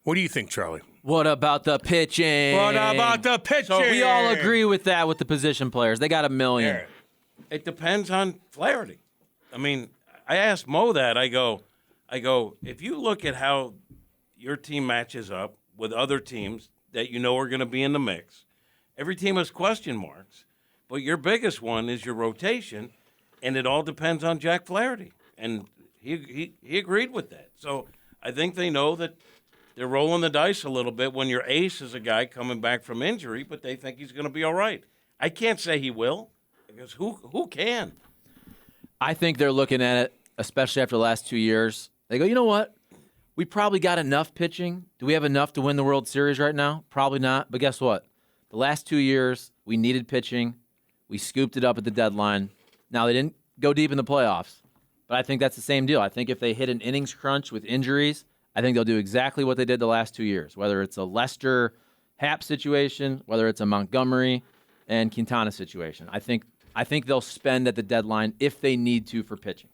What do you think, Charlie? What about the pitching? What about the pitching? So we all agree with that with the position players. They got $1 million. Yeah. It depends on Flaherty. I mean, I asked Mo that. I go, if you look at how your team matches up with other teams that you know are going to be in the mix, every team has question marks, but your biggest one is your rotation, and it all depends on Jack Flaherty. And he agreed with that. So I think they know that they're rolling the dice a little bit when your ace is a guy coming back from injury, but they think he's going to be all right. I can't say he will, because who can? I think they're looking at it, especially after the last 2 years. They go, you know what? We probably got enough pitching. Do we have enough to win the World Series right now? Probably not. But guess what? The last 2 years, we needed pitching. We scooped it up at the deadline. Now, they didn't go deep in the playoffs, but I think that's the same deal. I think if they hit an innings crunch with injuries, I think they'll do exactly what they did the last 2 years, whether it's a Lester Happ situation, whether it's a Montgomery and Quintana situation. I think they'll spend at the deadline if they need to for pitching.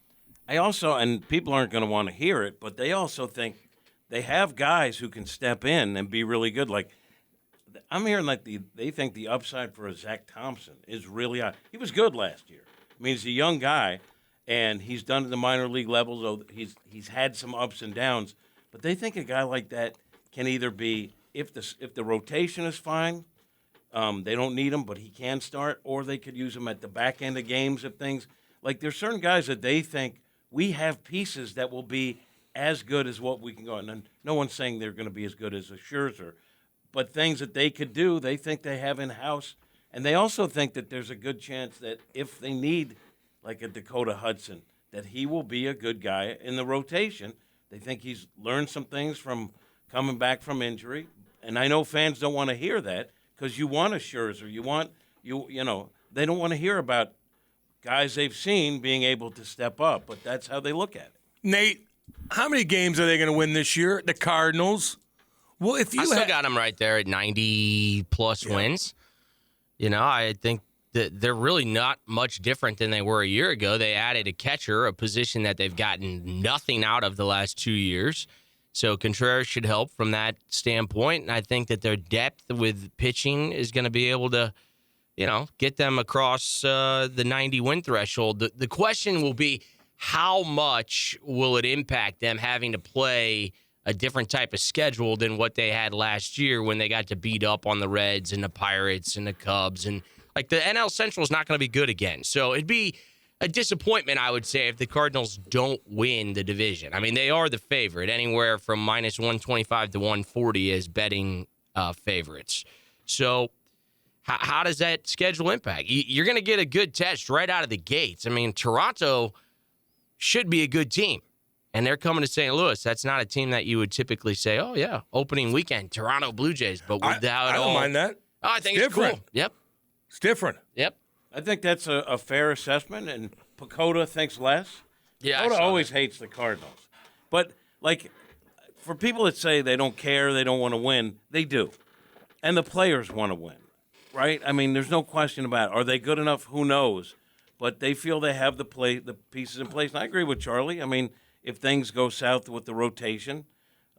I also, and people aren't going to want to hear it, but they also think they have guys who can step in and be really good. Like, I'm hearing like they think the upside for a Zach Thompson is really high. He was good last year. I mean, he's a young guy, and he's done at the minor league level, so he's had some ups and downs. But they think a guy like that can either be, if the rotation is fine, they don't need him, but he can start, or they could use him at the back end of games if things – like there's certain guys that they think we have pieces that will be as good as what we can go. And no one's saying they're going to be as good as a Scherzer, but things that they could do, they think they have in-house. And they also think that there's a good chance that if they need like a Dakota Hudson, that he will be a good guy in the rotation. They think he's learned some things from coming back from injury. And I know fans don't want to hear that because you want a Scherzer. You know, they don't want to hear about guys they've seen being able to step up, but that's how they look at it. Nate, how many games are they going to win this year? The Cardinals? Well, if you I still got them right there at 90-plus wins. You know, I think that they're really not much different than they were a year ago. They added a catcher, a position that they've gotten nothing out of the last 2 years. So Contreras should help from that standpoint. And I think that their depth with pitching is going to be able to, you know, get them across the 90-win threshold. The question will be, how much will it impact them having to play a different type of schedule than what they had last year when they got to beat up on the Reds and the Pirates and the Cubs? And, like, the NL Central is not going to be good again. So it'd be a disappointment, I would say, if the Cardinals don't win the division. I mean, they are the favorite, anywhere from minus 125 to 140 as betting favorites. So how does that schedule impact? You're going to get a good test right out of the gates. I mean, Toronto should be a good team. And they're coming to St. Louis. That's not a team that you would typically say, oh, yeah, opening weekend, Toronto Blue Jays. But with how it I don't mind that. Oh, I think it's different. cool. Yep. It's different. Yep. I think that's a fair assessment, and Pacoda thinks less. Yeah, Pacoda always hates the Cardinals. But, like, for people that say they don't care, they don't want to win, they do. And the players want to win, right? I mean, there's no question about it. Are they good enough? Who knows? But they feel they have the pieces in place. And I agree with Charlie. I mean, if things go south with the rotation,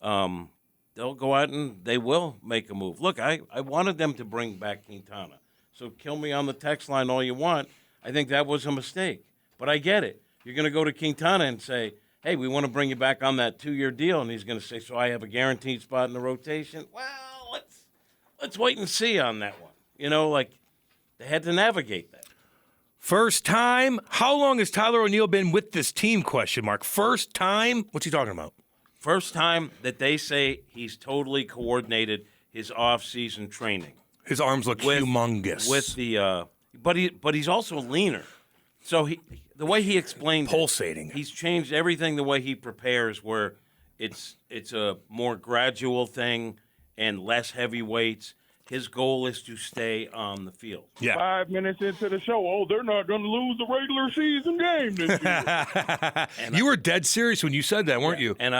they'll go out and they will make a move. Look, I wanted them to bring back Quintana. So kill me on the text line all you want. I think that was a mistake. But I get it. You're going to go to Quintana and say, hey, we want to bring you back on that 2-year deal. And he's going to say, so I have a guaranteed spot in the rotation? Well, let's wait and see on that one. You know, like, they had to navigate that. First time? How long has Tyler O'Neill been with this team, question mark? First time? What's he talking about? First time that they say he's totally coordinated his off-season training. His arms look humongous. With the, but he's also leaner. So the way he explained pulsating. He's changed everything the way he prepares, where it's a more gradual thing and less heavy weights. His goal is to stay on the field. Yeah. 5 minutes into the show, they're not going to lose the regular season game this year. You were dead serious when you said that, weren't you? And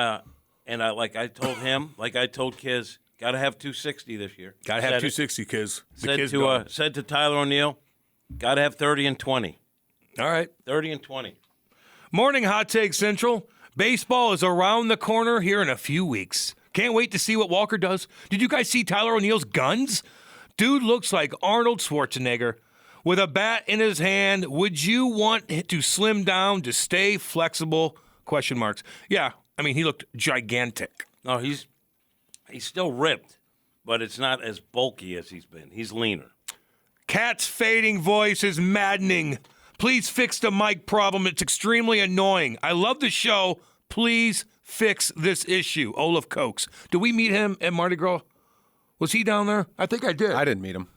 like I told him, like I told Kiz, got to have 260 this year. Got to have 260, Kiz. Said to Tyler O'Neill, got to have 30 and 20. All right. 30 and 20. Morning Hot Take Central. Baseball is around the corner here in a few weeks. Can't wait to see what Walker does. Did you guys see Tyler O'Neill's guns? Dude looks like Arnold Schwarzenegger with a bat in his hand. Would you want to slim down to stay flexible? Question marks. Yeah, I mean, he looked gigantic. No, he's still ripped, but it's not as bulky as he's been. He's leaner. Cat's fading voice is maddening. Please fix the mic problem. It's extremely annoying. I love the show. Please fix this issue. Olaf Cokes. Did we meet him at Mardi Gras? Was he down there? I think I did. I didn't meet him.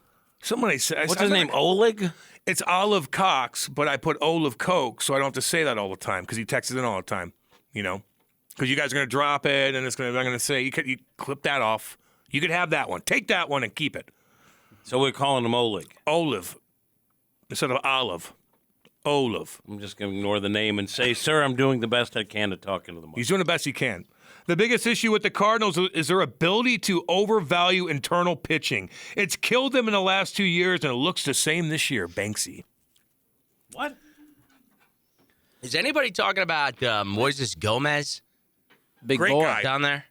Somebody said. What's his name? Oleg? It's Olive Cox, but I put Olaf Coke, so I don't have to say that all the time because he texts in all the time. You know, because you guys are gonna drop it, and I'm gonna say you clip that off. You could have that one. Take that one and keep it. So we're calling him Oleg. Olive instead of Olive. Olaf. I'm just going to ignore the name and say, sir, I'm doing the best I can to talk into the mic. He's doing the best he can. The biggest issue with the Cardinals is their ability to overvalue internal pitching. It's killed them in the last 2 years, and it looks the same this year. Banksy. What? Is anybody talking about Moises Gomez Big Great boy. guy. down there?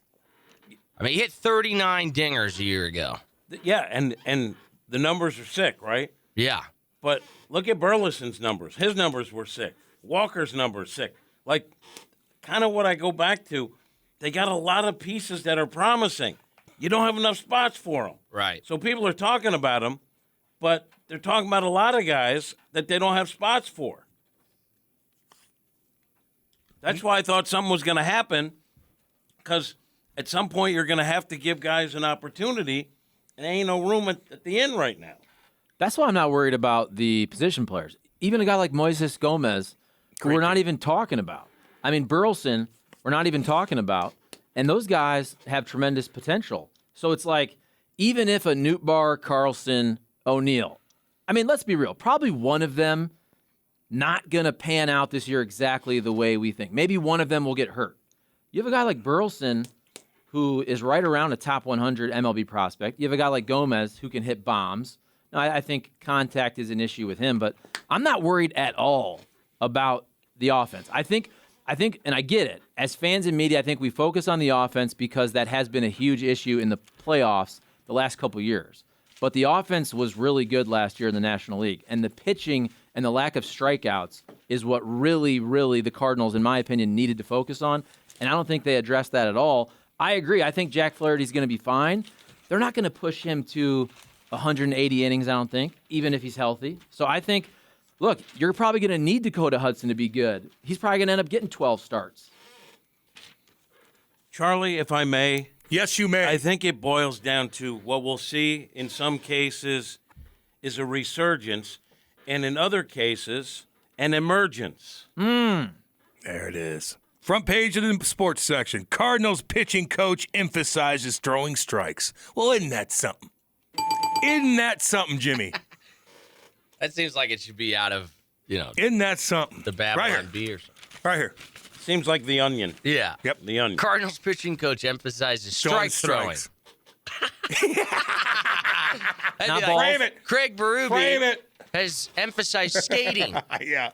I mean, he hit 39 dingers a year ago. Yeah, and the numbers are sick, right? Yeah. But look at Burleson's numbers. His numbers were sick. Walker's numbers sick. Like, kind of what I go back to, they got a lot of pieces that are promising. You don't have enough spots for them. Right. So people are talking about them, but they're talking about a lot of guys that they don't have spots for. That's why I thought something was going to happen, because at some point you're going to have to give guys an opportunity, and there ain't no room at the end right now. That's why I'm not worried about the position players. Even a guy like Moises Gomez, who we're not even talking about. I mean, Burleson, we're not even talking about. And those guys have tremendous potential. So it's like, even if a Nootbaar, Carlson, O'Neill, I mean, let's be real, probably one of them not going to pan out this year exactly the way we think. Maybe one of them will get hurt. You have a guy like Burleson, who is right around a top 100 MLB prospect. You have a guy like Gomez, who can hit bombs. Now, I think contact is an issue with him, but I'm not worried at all about the offense. I think, and I get it. As fans and media, I think we focus on the offense because that has been a huge issue in the playoffs the last couple years. But the offense was really good last year in the National League, and the pitching and the lack of strikeouts is what really, really the Cardinals, in my opinion, needed to focus on, and I don't think they addressed that at all. I agree. I think Jack Flaherty's going to be fine. They're not going to push him to 180 innings, I don't think, even if he's healthy. So I think, look, you're probably going to need Dakota Hudson to be good. He's probably going to end up getting 12 starts. Charlie, if I may. Yes, you may. I think it boils down to what we'll see in some cases is a resurgence, and in other cases, an emergence. There it is. Front page of the sports section. Cardinals pitching coach emphasizes throwing strikes. Well, isn't that something? Isn't that something, Jimmy? That seems like it should be out of, Isn't that something? the Babylon Right here. Bee or something. Right here. Seems like the onion. Yeah. Yep. The onion. Cardinals pitching coach emphasizes strike throwing. Strikes. That'd Not be balls. Frame it. Craig Frame Berube it. has emphasized skating. Yeah.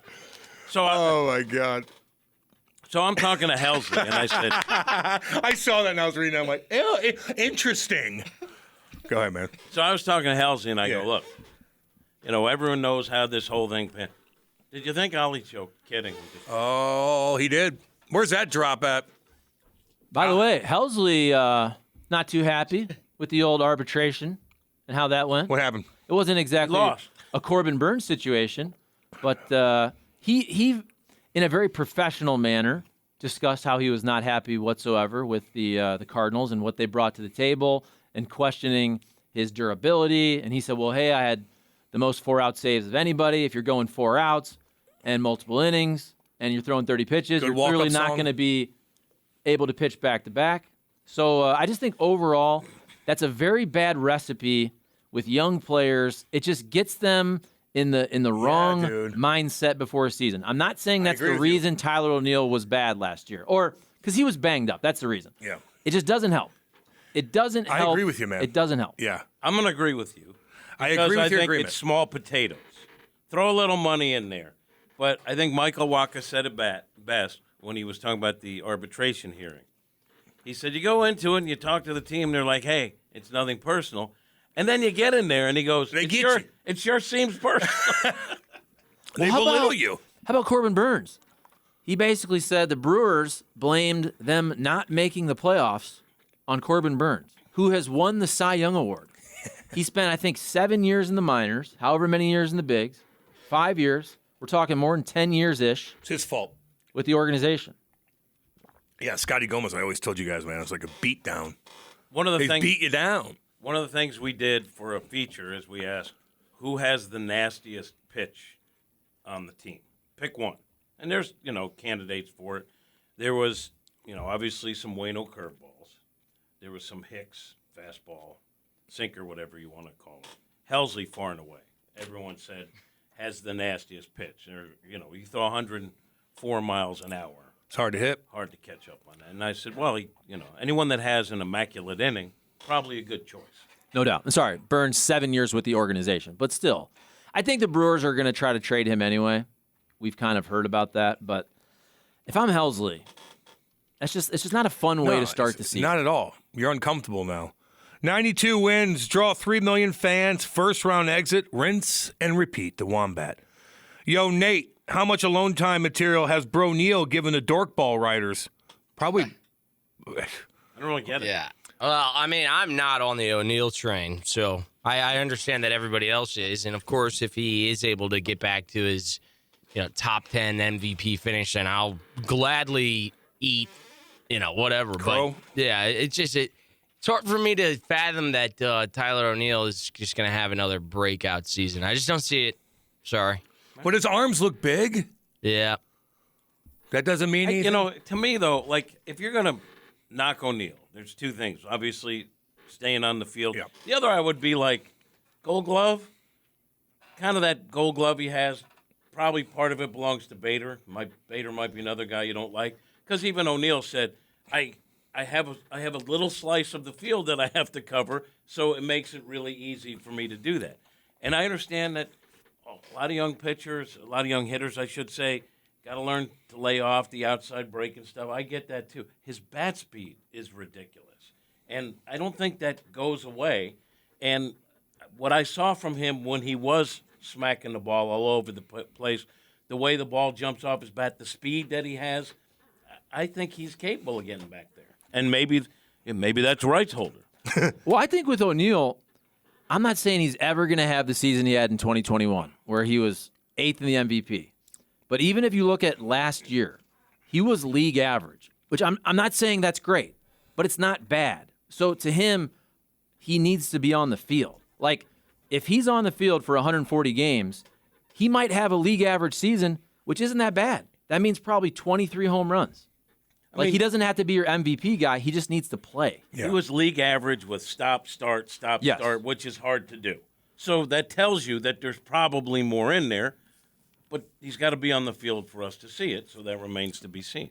So, My God. so I'm talking to Helsley, and I said, I saw that and I was reading it. I'm like, ew, interesting. Go ahead, man. so I was talking to Helsley, and I Yeah. go, look, everyone knows how this whole thing. Did you think Ollie joked? Kidding. Oh, he did. Where's that drop at? By the way, Helsley not too happy with the old arbitration and how that went. What happened? It wasn't exactly lost. a Corbin Burns situation, but he, in a very professional manner, discussed how he was not happy whatsoever with the Cardinals and what they brought to the table and questioning his durability. And he said, well, hey, I had the most 4-out saves of anybody. If you're going 4 outs and multiple innings and you're throwing 30 pitches, Good you're walk-up clearly not song. going to be able to pitch back-to-back. So I just think overall that's a very bad recipe with young players. It just gets them in the wrong dude. mindset before a season. I'm not saying that's agree the with you. reason Tyler O'Neill was bad last year, or because he was banged up. That's the reason. Yeah. It just doesn't help. It doesn't I help. agree with you, man. It doesn't help. Yeah. I'm going to agree with you. I Because agree with I your think agreement. it's small potatoes. Throw a little money in there. But I think Michael Waka said it best when he was talking about the arbitration hearing. He said, you go into it and you talk to the team. They're like, hey, it's nothing personal. And then you get in there and he goes, They it's get your, you. it's your seems personal. They how belittle about- you. How about Corbin Burns? He basically said the Brewers blamed them not making the playoffs on Corbin Burns, who has won the Cy Young Award. He spent, I think, 7 years in the minors, however many years in the bigs, 5 years. We're talking more than 10 years-ish It's his fault. with the organization. Yeah, Scotty Gomez, I always told you guys, man, it was like a beat down. One of the They things beat you down. One of the things we did for a feature is we asked who has the nastiest pitch on the team. Pick one. And there's, candidates for it. There was, obviously some Waino curveballs. There was some Hicks fastball, sinker, whatever you want to call it. Helsley far and away. Everyone said has the nastiest pitch. Or, you throw 104 miles an hour. It's hard to hit. Hard to catch up on that. And I said, well, anyone that has an immaculate inning, probably a good choice. No doubt. I'm sorry, Burns 7 years with the organization. But still, I think the Brewers are going to try to trade him anyway. We've kind of heard about that. But if I'm Helsley, it's just not a fun way to start the season. Not at all. You're uncomfortable now. 92 wins, draw 3 million fans, first round exit, rinse and repeat the Wombat. Yo, Nate, how much alone time material has Bro Neal given the Dorkball writers? Probably. I don't really get it. Yeah. Well, I mean, I'm not on the O'Neal train, so I understand that everybody else is. And, of course, if he is able to get back to his top 10 MVP finish, then I'll gladly eat, whatever. Crow? But, yeah, it's hard for me to fathom that Tyler O'Neill is just going to have another breakout season. I just don't see it. Sorry. But his arms look big. Yeah. That doesn't mean anything. To me, though, if you're going to knock O'Neal, there's two things. Obviously, staying on the field. Yeah. The other I would be Gold Glove. Kind of that Gold Glove he has. Probably part of it belongs to Bader. Bader might be another guy you don't like. Because even O'Neal said, I have a little slice of the field that I have to cover, so it makes it really easy for me to do that. And I understand that a lot of young pitchers, a lot of young hitters, I should say, got to learn to lay off the outside break and stuff. I get that too. His bat speed is ridiculous. And I don't think that goes away. And what I saw from him when he was smacking the ball all over the place, the way the ball jumps off his bat, the speed that he has, I think he's capable of getting back there. And maybe that's rights holder. Well, I think with O'Neal, I'm not saying he's ever going to have the season he had in 2021, where he was 8th in the MVP. But even if you look at last year, he was league average, which I'm not saying that's great, but it's not bad. So to him, he needs to be on the field. If he's on the field for 140 games, he might have a league average season, which isn't that bad. That means probably 23 home runs. He doesn't have to be your MVP guy. He just needs to play. Yeah. He was league average with stop, start, start, which is hard to do. So that tells you that there's probably more in there, but he's got to be on the field for us to see it, so that remains to be seen.